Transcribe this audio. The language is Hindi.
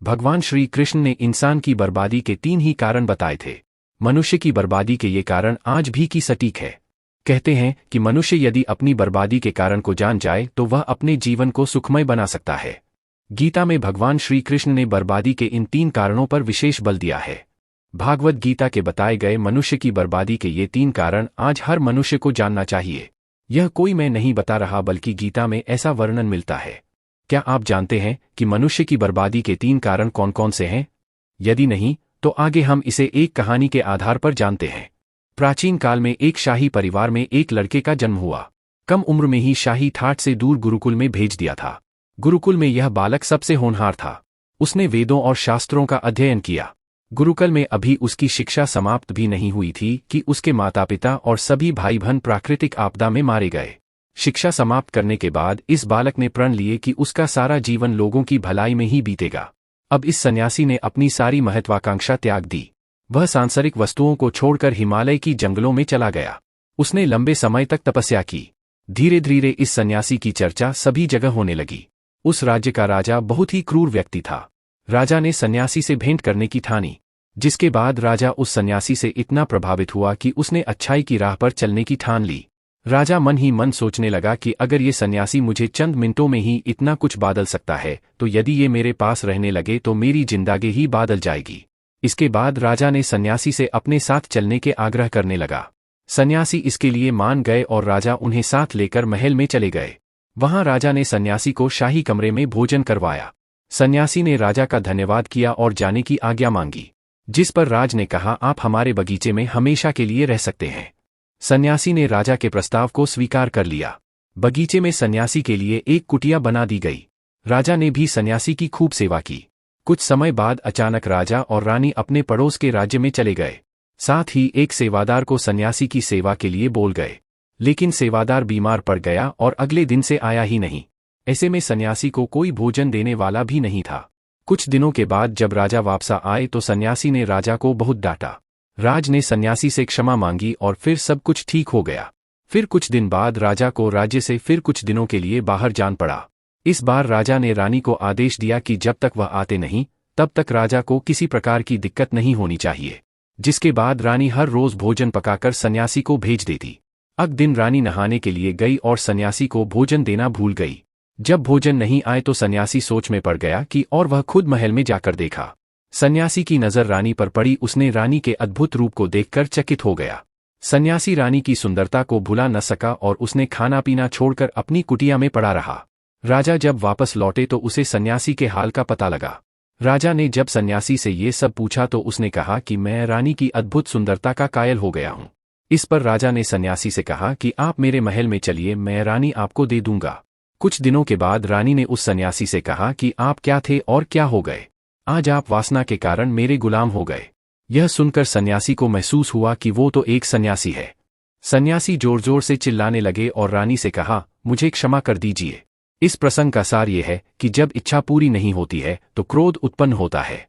भगवान श्री कृष्ण ने इंसान की बर्बादी के 3 ही कारण बताए थे। मनुष्य की बर्बादी के ये कारण आज भी की सटीक है। कहते हैं कि मनुष्य यदि अपनी बर्बादी के कारण को जान जाए तो वह अपने जीवन को सुखमय बना सकता है। गीता में भगवान श्री कृष्ण ने बर्बादी के इन 3 कारणों पर विशेष बल दिया है। भागवत गीता के बताए गए मनुष्य की बर्बादी के ये 3 कारण आज हर मनुष्य को जानना चाहिए। यह कोई मैं नहीं बता रहा बल्कि गीता में ऐसा वर्णन मिलता है। क्या आप जानते हैं कि मनुष्य की बर्बादी के 3 कारण कौन कौन से हैं? यदि नहीं तो आगे हम इसे एक कहानी के आधार पर जानते हैं। प्राचीन काल में एक शाही परिवार में एक लड़के का जन्म हुआ। कम उम्र में ही शाही ठाट से दूर गुरुकुल में भेज दिया था। गुरुकुल में यह बालक सबसे होनहार था। उसने वेदों और शास्त्रों का अध्ययन किया। गुरुकुल में अभी उसकी शिक्षा समाप्त भी नहीं हुई थी कि उसके माता पिता और सभी भाई बहन प्राकृतिक आपदा में मारे गए। शिक्षा समाप्त करने के बाद इस बालक ने प्रण लिए कि उसका सारा जीवन लोगों की भलाई में ही बीतेगा। अब इस सन्यासी ने अपनी सारी महत्वाकांक्षा त्याग दी। वह सांसारिक वस्तुओं को छोड़कर हिमालय की जंगलों में चला गया। उसने लंबे समय तक तपस्या की। धीरे धीरे इस सन्यासी की चर्चा सभी जगह होने लगी। उस राज्य का राजा बहुत ही क्रूर व्यक्ति था। राजा ने सन्यासी से भेंट करने की ठानी, जिसके बाद राजा उस सन्यासी से इतना प्रभावित हुआ कि उसने अच्छाई की राह पर चलने की ठान ली। राजा मन ही मन सोचने लगा कि अगर ये सन्यासी मुझे चंद मिनटों में ही इतना कुछ बदल सकता है तो यदि ये मेरे पास रहने लगे तो मेरी जिंदगी ही बदल जाएगी। इसके बाद राजा ने सन्यासी से अपने साथ चलने के आग्रह करने लगा। सन्यासी इसके लिए मान गए और राजा उन्हें साथ लेकर महल में चले गए। वहां राजा ने सन्यासी को शाही कमरे में भोजन करवाया। सन्यासी ने राजा का धन्यवाद किया और जाने की आज्ञा मांगी, जिस पर राज ने कहा, आप हमारे बगीचे में हमेशा के लिए रह सकते हैं। सन्यासी ने राजा के प्रस्ताव को स्वीकार कर लिया। बगीचे में सन्यासी के लिए एक कुटिया बना दी गई। राजा ने भी सन्यासी की खूब सेवा की। कुछ समय बाद अचानक राजा और रानी अपने पड़ोस के राज्य में चले गए। साथ ही एक सेवादार को सन्यासी की सेवा के लिए बोल गए, लेकिन सेवादार बीमार पड़ गया और अगले दिन से आया ही नहीं। ऐसे में सन्यासी को कोई भोजन देने वाला भी नहीं था। कुछ दिनों के बाद जब राजा वापस आए तो सन्यासी ने राजा को बहुत डांटा। राज ने सन्यासी से क्षमा मांगी और फिर सब कुछ ठीक हो गया। फिर कुछ दिन बाद राजा को राज्य से फिर कुछ दिनों के लिए बाहर जान पड़ा। इस बार राजा ने रानी को आदेश दिया कि जब तक वह आते नहीं तब तक राजा को किसी प्रकार की दिक्कत नहीं होनी चाहिए। जिसके बाद रानी हर रोज भोजन पकाकर सन्यासी को भेज देती। अगले दिन रानी नहाने के लिए गई और सन्यासी को भोजन देना भूल गई। जब भोजन नहीं आए तो सन्यासी सोच में पड़ गया कि और वह खुद महल में जाकर देखा। सन्यासी की नजर रानी पर पड़ी। उसने रानी के अद्भुत रूप को देखकर चकित हो गया। सन्यासी रानी की सुंदरता को भुला न सका और उसने खाना पीना छोड़कर अपनी कुटिया में पड़ा रहा। राजा जब वापस लौटे तो उसे सन्यासी के हाल का पता लगा। राजा ने जब सन्यासी से ये सब पूछा तो उसने कहा कि मैं रानी की अद्भुत सुंदरता का कायल हो गया हूँ। इस पर राजा ने सन्यासी से कहा कि आप मेरे महल में चलिए, मैं रानी आपको दे दूंगा। कुछ दिनों के बाद रानी ने उस सन्यासी से कहा कि आप क्या थे और क्या हो गए? आज आप वासना के कारण मेरे गुलाम हो गए। यह सुनकर सन्यासी को महसूस हुआ कि वो तो एक सन्यासी है। सन्यासी जोर जोर से चिल्लाने लगे और रानी से कहा, मुझे क्षमा कर दीजिए। इस प्रसंग का सार ये है कि जब इच्छा पूरी नहीं होती है तो क्रोध उत्पन्न होता है।